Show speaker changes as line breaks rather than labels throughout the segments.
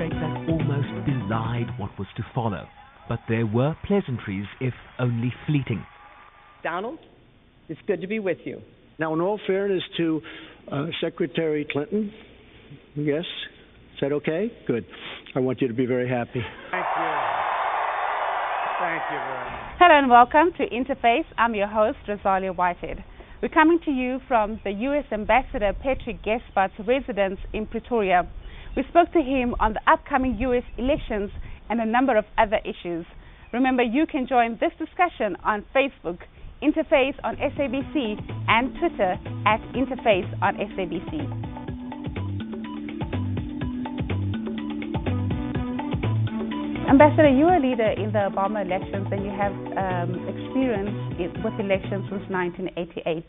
handshake that almost belied what was to follow. But there were pleasantries, if only fleeting.
Donald, it's good to be with you.
Now, in all fairness to Secretary Clinton, yes, is that okay? Good. I want you to be very happy.
Thank you. Thank you very much.
Hello and welcome to Interface. I'm your host, Rosalia Whitehead. We're coming to you from the U.S. Ambassador Patrick Gaspard's residence in Pretoria. We spoke to him on the upcoming U.S. elections and a number of other issues. Remember, you can join this discussion on Facebook, Interface on SABC, and Twitter at Interface on SABC. Ambassador, you are a leader in the Obama elections and you have experience with elections since 1988.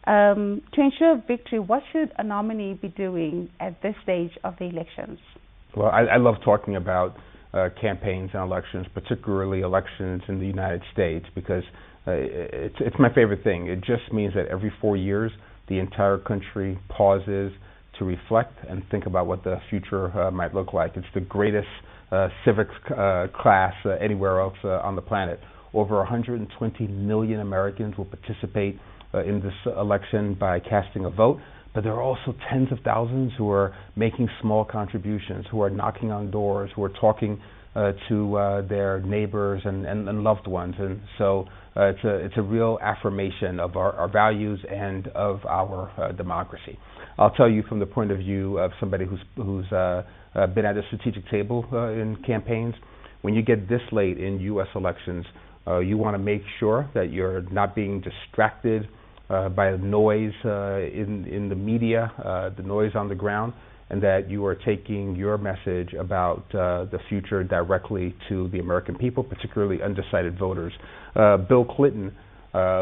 To ensure victory, what should a nominee be doing at this stage of the elections?
Well, I love talking about campaigns and elections, particularly elections in the United States, because it's my favorite thing. It just means that every 4 years, the entire country pauses to reflect and think about what the future might look like. It's the greatest civics class anywhere else on the planet. Over 120 million Americans will participate in this election by casting a vote, but there are also tens of thousands who are making small contributions, who are knocking on doors, who are talking to their neighbors and loved ones, and so it's a real affirmation of our values and of our democracy. I'll tell you from the point of view of somebody who's been at a strategic table in campaigns, when you get this late in U.S. elections, you want to make sure that you're not being distracted by the noise in the media, the noise on the ground, and that you are taking your message about the future directly to the American people, particularly undecided voters. Bill Clinton,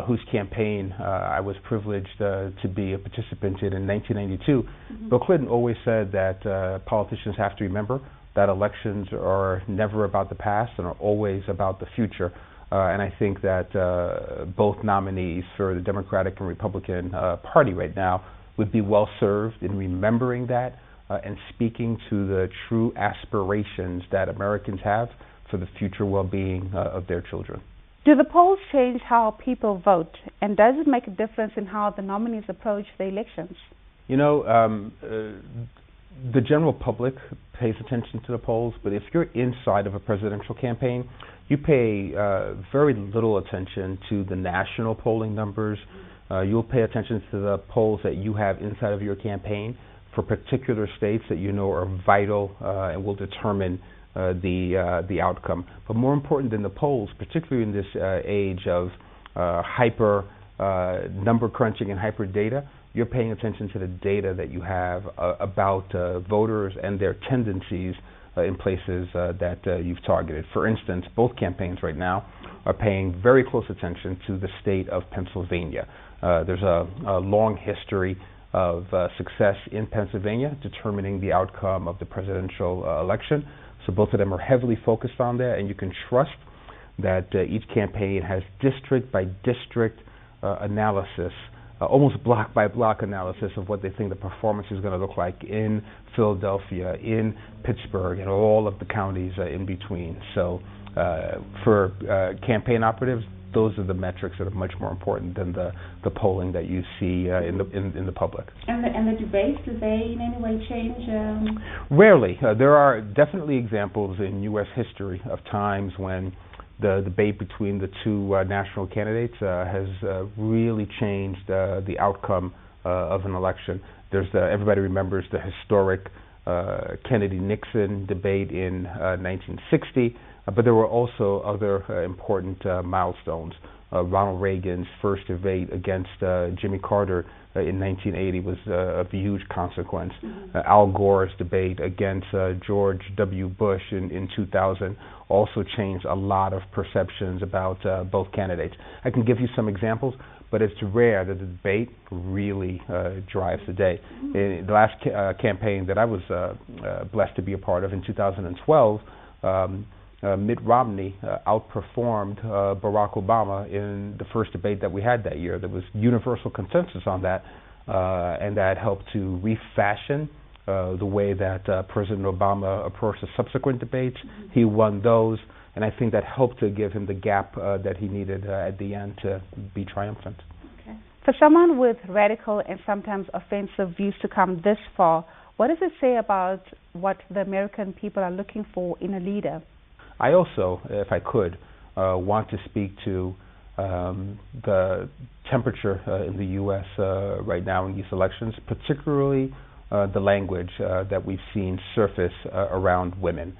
whose campaign I was privileged to be a participant in 1992, Bill Clinton always said that politicians have to remember that elections are never about the past and are always about the future. And I think that both nominees for the Democratic and Republican Party right now would be well served in remembering that and speaking to the true aspirations that Americans have for the future well-being of their children.
Do the polls change how people vote, and does it make a difference in how the nominees approach the elections? You know,
the general public pays attention to the polls, but if you're inside of a presidential campaign, you pay very little attention to the national polling numbers. You'll pay attention to the polls that you have inside of your campaign for particular states that you know are vital and will determine the outcome. But more important than the polls, particularly in this age of hyper number crunching and hyper data, you're paying attention to the data that you have about voters and their tendencies in places that you've targeted. For instance, both campaigns right now are paying very close attention to the state of Pennsylvania. There's a long history of success in Pennsylvania determining the outcome of the presidential election. So both of them are heavily focused on that, and you can trust that each campaign has district by district analysis, almost block by block analysis of what they think the performance is going to look like in Philadelphia, in Pittsburgh, and all of the counties in between. So for campaign operatives, those are the metrics that are much more important than the polling that you see in the public.
And the debates, do they in any way change?
Rarely. There are definitely examples in U.S. history of times when the debate between the two national candidates has really changed the outcome of an election. Everybody remembers the historic Kennedy-Nixon debate in 1960, but there were also other important milestones. Ronald Reagan's first debate against Jimmy Carter in 1980 was of huge consequence. Al Gore's debate against George W. Bush in 2000 also changed a lot of perceptions about both candidates. I can give you some examples, but it's rare that the debate really drives the day. In the last campaign that I was blessed to be a part of in 2012, Mitt Romney outperformed Barack Obama in the first debate that we had that year. There was universal consensus on that, and that helped to refashion the way that President Obama approached the subsequent debates. He won those, and I think that helped to give him the gap that he needed at the end to be triumphant.
Okay. For someone with radical and sometimes offensive views to come this far, what does it say about what the American people are looking for in a leader?
I also, if I could, want to speak to the temperature in the U.S. Right now in these elections, particularly the language that we've seen surface around women.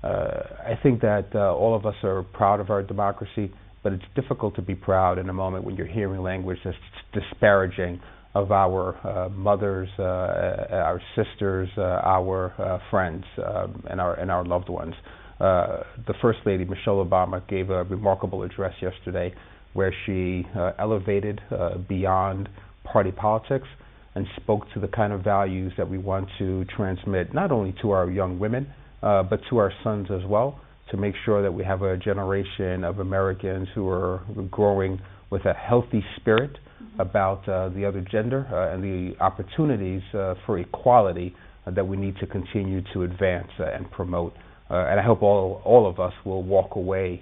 I think that all of us are proud of our democracy, but it's difficult to be proud in a moment when you're hearing language that's disparaging of our mothers, our sisters, our friends, and our loved ones. The First Lady, Michelle Obama, gave a remarkable address yesterday where she elevated beyond party politics and spoke to the kind of values that we want to transmit not only to our young women, but to our sons as well, to make sure that we have a generation of Americans who are growing with a healthy spirit about the other gender and the opportunities for equality that we need to continue to advance and promote. And I hope all of us will walk away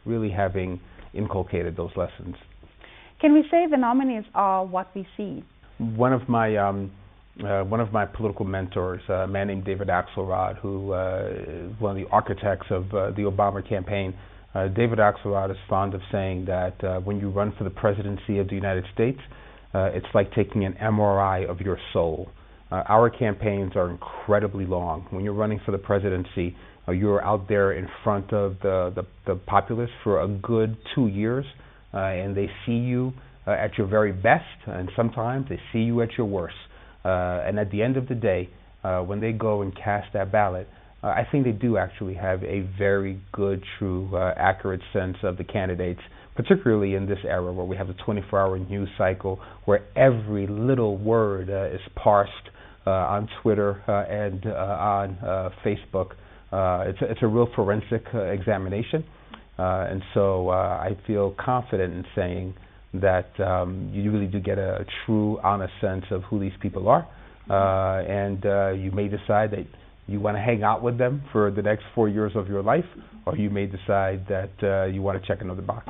really having inculcated those lessons.
Can we say the nominees are what we see?
One of my political mentors, a man named David Axelrod, who is one of the architects of the Obama campaign, David Axelrod is fond of saying that when you run for the presidency of the United States, it's like taking an MRI of your soul. Our campaigns are incredibly long. When you're running for the presidency, you're out there in front of the populace for a good 2 years, and they see you at your very best, and sometimes they see you at your worst. And at the end of the day, when they go and cast that ballot, I think they do actually have a very good, true, accurate sense of the candidates, particularly in this era where we have the 24-hour news cycle, where every little word is parsed on Twitter and on Facebook. It's a real forensic examination, and so I feel confident in saying that you really do get a true, honest sense of who these people are, and you may decide that you want to hang out with them for the next 4 years of your life, or you may decide that you want to check another box.